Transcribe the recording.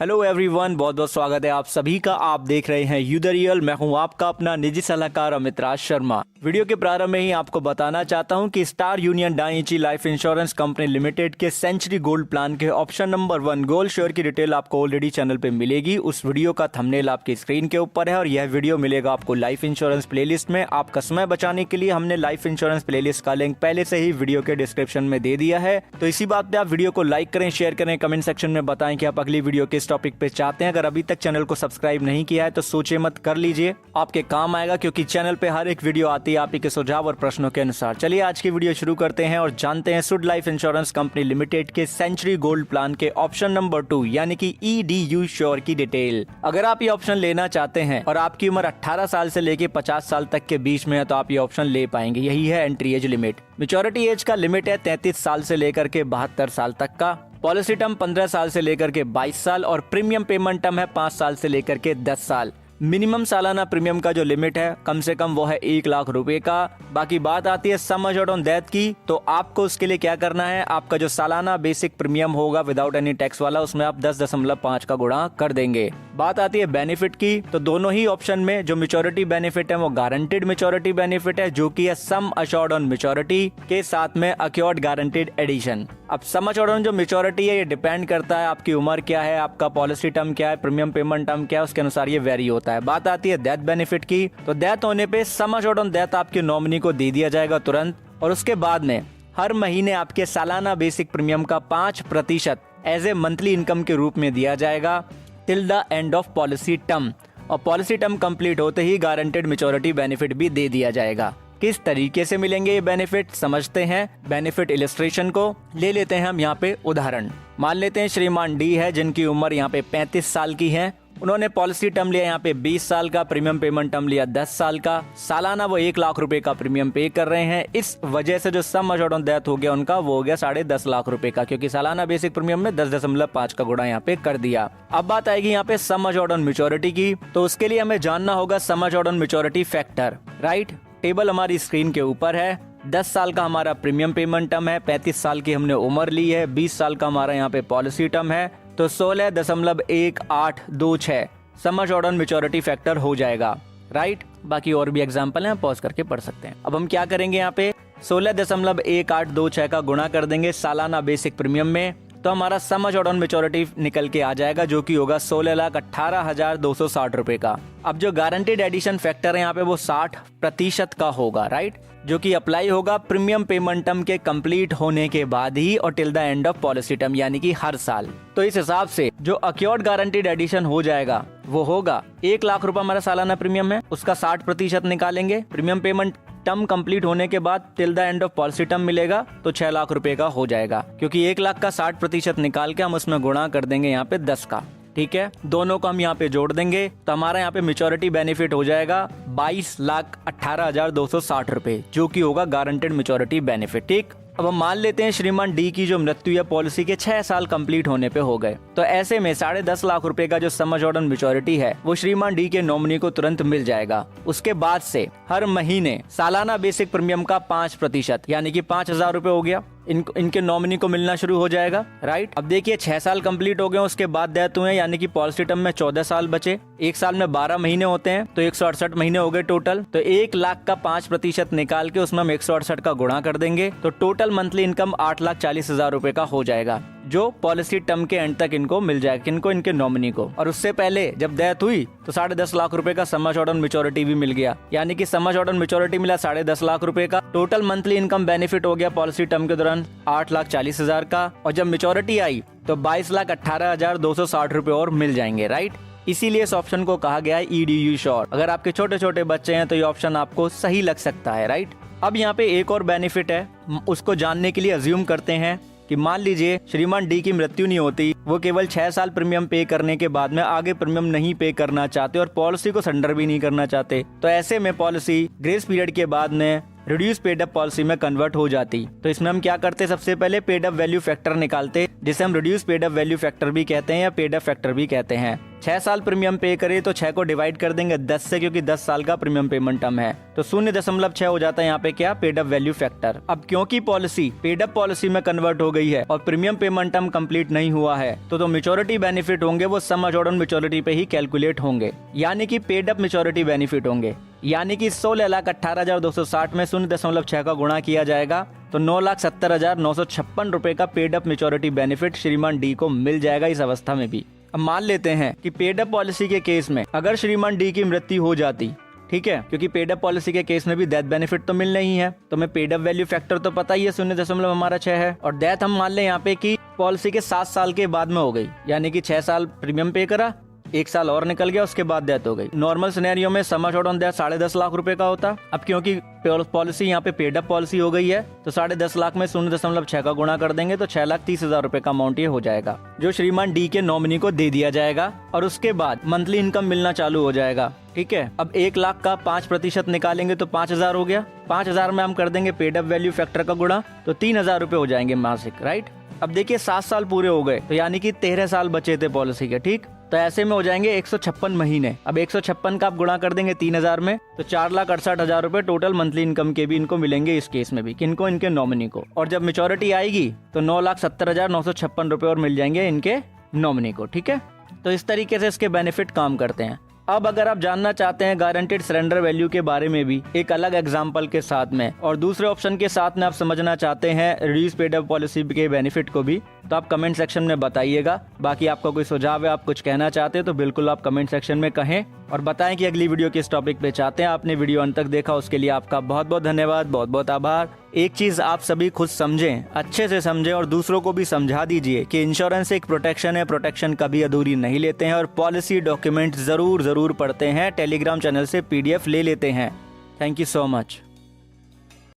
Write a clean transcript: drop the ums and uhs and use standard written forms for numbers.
Hello everyone, बहुत बहुत स्वागत है आप सभी का। आप देख रहे हैं यू द रियल। मैं हूं आपका अपना निजी सलाहकार अमित राज शर्मा। वीडियो के प्रारंभ में ही आपको बताना चाहता हूं कि star union Daiichi life insurance company limited के सेंचुरी गोल्ड प्लान के ऑप्शन नंबर 1 गोल्ड शेयर की डिटेल आपको ऑलरेडी चैनल पे मिलेगी। उस वीडियो का थंबनेल आपकी स्क्रीन के ऊपर है और यह वीडियो मिलेगा आपको लाइफ इंश्योरेंस प्लेलिस्ट में। आपका समय बचाने के लिए हमने लाइफ इंश्योरेंस प्लेलिस्ट का लिंक पहले से ही वीडियो के डिस्क्रिप्शन में दे दिया है। तो इसी बात पे आप वीडियो को लाइक करें, शेयर करें, कमेंट सेक्शन में बताएं कि आप अगली वीडियो किस टॉपिक पे चाहते हैं। अगर अभी तक चैनल को सब्सक्राइब नहीं किया है तो सोचे मत, कर लीजिए, आपके काम आएगा, क्योंकि चैनल पे हर एक वीडियो आती है आप ही के सुझाव और प्रश्नों के अनुसार। चलिए आज की वीडियो शुरू करते हैं और जानते हैं should life insurance company limited के सेंचुरी गोल्ड प्लान के ऑप्शन नंबर 2 यानी कि EDU श्योर की डिटेल। अगर आप ये ऑप्शन लेना चाहते हैं और आपकी उम्र 18 साल से लेके 50 साल तक के बीच में है तो आप ये ऑप्शन ले पाएंगे। यही है entry age limit. Maturity age का लिमिट है 33 साल से लेकर के 72 साल तक का। पॉलिसी टर्म 15 साल से लेकर के 22 साल और प्रीमियम पेमेंट टर्म है 5 साल से लेकर के 10 साल। मिनिमम सालाना प्रीमियम का जो लिमिट है कम से कम वो है 1 लाख रुपए का। बाकी बात आती है सम एश्योर्ड ऑन डेथ की, तो आपको उसके लिए क्या करना है, आपका जो सालाना बेसिक प्रीमियम होगा विदाउट एनी टैक्स वाला, उसमें आप 10.5 का गुणा कर देंगे। बात आती है बेनिफिट की, तो दोनों ही ऑप्शन में जो मैच्योरिटी बेनिफिट है वो गारंटेड मैच्योरिटी बेनिफिट है, जो कि है सम एश्योर्ड ऑन मैच्योरिटी के साथ में अक्योर्ड गारंटेड एडिशन। अब सम एश्योर्ड ऑन जो मैच्योरिटी है ये डिपेंड करता है आपकी उम्र क्या है, आपका पॉलिसी टर्म क्या है, प्रीमियम पेमेंट टर्म क्या है, उसके अनुसार ये वेरी होता है। बात आती है डेथ बेनिफिट की, तो डेथ होने पे सम एश्योर्ड ऑन डेथ आपके नॉमिनी को दे दिया जाएगा तुरंत, और उसके बाद में हर महीने आपके सालाना बेसिक प्रीमियम का 5% एज ए मंथली इनकम के रूप में दिया जाएगा till the end of policy term. और पॉलिसी टर्म कंप्लीट होते ही गारंटेड मैच्योरिटी बेनिफिट भी दे दिया जाएगा। किस तरीके से मिलेंगे ये बेनिफिट समझते हैं। बेनिफिट इलस्ट्रेशन को ले लेते हैं हम यहाँ पे उदाहरण। मान लेते हैं श्रीमान डी है जिनकी उम्र यहाँ पे 35 साल की है। उन्होंने पॉलिसी टर्म लिया यहाँ पे 20 साल का, प्रीमियम पेमेंट टर्म लिया 10 साल का। सालाना वो 1 लाख रुपए का प्रीमियम पे कर रहे हैं। इस वजह से जो सम एश्योर्ड ऑन डेथ हो गया उनका वो हो गया 10.5 लाख रुपए का, क्योंकि सालाना बेसिक प्रीमियम में 10.5 का गुणा यहाँ पे कर दिया। अब बात आएगी यहाँ पे सम एश्योर्ड ऑन मैच्योरिटी की, तो उसके लिए हमें जानना होगा सम assured on maturity factor. Right, table हमारी स्क्रीन के ऊपर है। 10 साल का हमारा प्रीमियम पेमेंट टर्म है, 35 साल की हमने उम्र ली है, 20 साल का हमारा यहाँ पे पॉलिसी टर्म है, तो 16.1826 सम एश्योर्ड ऑन मैच्योरिटी फैक्टर हो जाएगा। राइट, बाकी और भी एग्जांपल हैं, पॉज करके पढ़ सकते हैं। अब हम क्या करेंगे, यहाँ पे 16.1826 का गुणा कर देंगे सालाना बेसिक प्रीमियम में, तो हमारा सम एश्योर्ड ऑन मैच्योरिटी निकल के आ जाएगा, जो कि होगा 16,18,260 रुपए का। अब जो गारंटेड एडिशन फैक्टर है यहाँ पे वो 60% का होगा। राइट, जो कि अप्लाई होगा प्रीमियम पेमेंट टर्म के कंप्लीट होने के बाद ही और till the end of policy term, यानी कि हर साल। तो इस हिसाब से जो अक्योर्ड गारंटेड एडिशन हो जाएगा वो होगा 1 लाख रुपए हमारा सालाना प्रीमियम है, उसका 60% निकालेंगे। प्रीमियम पेमेंट टर्म कंप्लीट होने के बाद till the end of policy term मिलेगा तो 6 लाख रुपए का हो जाएगा, क्योंकि 1 लाख का 60% निकाल के हम उसमें गुणा कर देंगे यहाँ पे 10 का। ठीक है, दोनों को हम यहाँ पे जोड़ देंगे तो हमारा यहाँ पे मैच्योरिटी बेनिफिट हो जाएगा 22,18,260 रुपए, जो कि होगा गारंटेड मैच्योरिटी बेनिफिट। ठीक, अब हम मान लेते हैं श्रीमान डी की जो मृत्यु या पॉलिसी के 6 साल कंप्लीट होने पे हो गए, तो ऐसे में 10.5 लाख रुपए का जो सम एश्योर्ड ऑन मैच्योरिटी है वो श्रीमान डी के नॉमिनी को तुरंत मिल जाएगा। उसके बाद से हर महीने सालाना बेसिक प्रीमियम का 5% यानी कि 5,000 रुपए हो गया, इनके नॉमिनी को मिलना शुरू हो जाएगा। राइट, अब देखिए 6 साल कंप्लीट हो गए, उसके बाद डेथ हुए, यानी कि पॉलिसी टर्म में 14 साल बचे। 1 साल में 12 महीने होते हैं तो 168 महीने हो गए टोटल। तो 1 लाख का 5% निकाल के उसमें हम 168 का गुणा कर देंगे तो टोटल मंथली इनकम 8,40,000 रुपए का हो जाएगा, जो पॉलिसी टर्म के एंड तक इनको मिल जाएगा। किनको? इनके नॉमिनी को। और उससे पहले जब डेथ हुई तो 10.5 लाख रुपए का सम एश्योर्ड ऑन मैच्योरिटी भी मिल गया, यानी कि सम एश्योर्ड ऑन मैच्योरिटी मिला 10.5 लाख रुपए का। टोटल मंथली इनकम बेनिफिट हो गया पॉलिसी टर्म के दौरान 8,40,000 का, और जब मैच्योरिटी आई तो 22,18,260 रुपए और मिल जाएंगे। राइट, इसीलिए इस ऑप्शन को कहा गया है EDU श्योर। अगर आपके छोटे छोटे बच्चे हैं तो ये ऑप्शन आपको सही लग सकता है। राइट, अब यहाँ पे एक और बेनिफिट है, उसको जानने के लिए अज्यूम करते हैं कि मान लीजिए श्रीमान डी की मृत्यु नहीं होती, वो केवल 6 साल प्रीमियम पे करने के बाद में आगे प्रीमियम नहीं पे करना चाहते और पॉलिसी को सरेंडर भी नहीं करना चाहते, तो ऐसे में पॉलिसी ग्रेस पीरियड के बाद में रिड्यूस पेड अप पॉलिसी में कन्वर्ट हो जाती। तो इसमें हम क्या करते, सबसे पहले पेड अप वैल्यू फैक्टर निकालते, जिसे हम reduce paid up value factor भी कहते हैं या पेड अप फैक्टर भी कहते हैं। 6 साल प्रीमियम पे करे तो 6 को डिवाइड कर देंगे 10 से, क्योंकि 10 साल का प्रीमियम पेमेंट टर्म है, तो 0.6 हो जाता है यहाँ पे क्या, पेड अप वैल्यू फैक्टर। अब क्योंकि पॉलिसी पेड अप पॉलिसी में कन्वर्ट हो गई है और प्रीमियम पेमेंट टर्म कंप्लीट नहीं हुआ है, तो मैच्योरिटी बेनिफिट होंगे वो सम अश्योर्ड ऑन मैच्योरिटी पे ही कैलकुलेट होंगे, यानी कि पेड अप मैच्योरिटी बेनिफिट होंगे। यानी कि 16,18,260 में 0.6 का गुणा किया जाएगा तो 9,70,956 रुपए का पेड अप मैच्योरिटी बेनिफिट श्रीमान डी को मिल जाएगा इस अवस्था में भी। अब मान लेते हैं कि पेड अप पॉलिसी के केस में अगर श्रीमान डी की मृत्यु हो जाती, ठीक है, क्योंकि पेड अप पॉलिसी के केस में भी डेथ बेनिफिट तो मिल नहीं है, तो हमें पेड अप वैल्यू फैक्टर तो पता ही है 0.6 है, और डेथ हम मान लें यहाँ पे कि पॉलिसी के 7 साल के बाद में हो गई, यानी कि 6 साल प्रीमियम पे करा, 1 साल और निकल गया, उसके बाद डेथ हो गई। नॉर्मल सिनेरियो में sum assured on death 10.5 lakh रुपए का होता। अब क्योंकि पॉलिसी यहाँ पे पेड अप पॉलिसी हो गई है तो 10.5 लाख में 0.6 का गुणा कर देंगे तो 6,30,000 रुपए का अमाउंट ये हो जाएगा, जो श्रीमान डी के नॉमिनी को दे दिया जाएगा, और उसके बाद मंथली इनकम मिलना चालू हो जाएगा। ठीक है, अब 1 लाख का 5% निकालेंगे तो 5,000 हो गया, 5,000 में हम कर देंगे पेड अप वैल्यू फैक्टर का गुणा तो 3,000 रुपए हो जाएंगे मासिक, राइट। अब देखिए 7 साल पूरे हो गए, तो यानी कि 13 साल बचे थे पॉलिसी के, ठीक, तो ऐसे में हो जाएंगे 156 महीने। अब 156 का आप गुणा कर देंगे 3,000 में तो 4,68,000 रुपए टोटल मंथली इनकम के भी इनको मिलेंगे इस केस में भी, किनको, इनके नॉमिनी को। और जब मैच्योरिटी आएगी तो 9,70,956 रुपए और मिल जाएंगे इनके नॉमिनी को। ठीक है, तो इस तरीके से इसके बेनिफिट काम करते हैं। अब अगर आप जानना चाहते हैं गारंटेड सरेंडर वैल्यू के बारे में भी एक अलग एग्जांपल के साथ में, और दूसरे ऑप्शन के साथ में आप समझना चाहते हैं रिड्यूस पेड अप पॉलिसी के बेनिफिट को भी, तो आप कमेंट सेक्शन में बताइएगा। बाकी आपका कोई सुझाव है, आप कुछ कहना चाहते हैं तो बिल्कुल आप कमेंट सेक्शन में कहें, और बताएं कि अगली वीडियो किस टॉपिक पे चाहते हैं। आपने वीडियो अंत तक देखा उसके लिए आपका बहुत बहुत धन्यवाद, बहुत बहुत आभार। एक चीज आप सभी खुद समझें, अच्छे से समझें, और दूसरों को भी समझा दीजिए कि इंश्योरेंस एक प्रोटेक्शन है, प्रोटेक्शन कभी अधूरी नहीं लेते हैं, और पॉलिसी डॉक्यूमेंट जरूर पढ़ते हैं, टेलीग्राम चैनल से PDF ले लेते हैं। Thank you so much.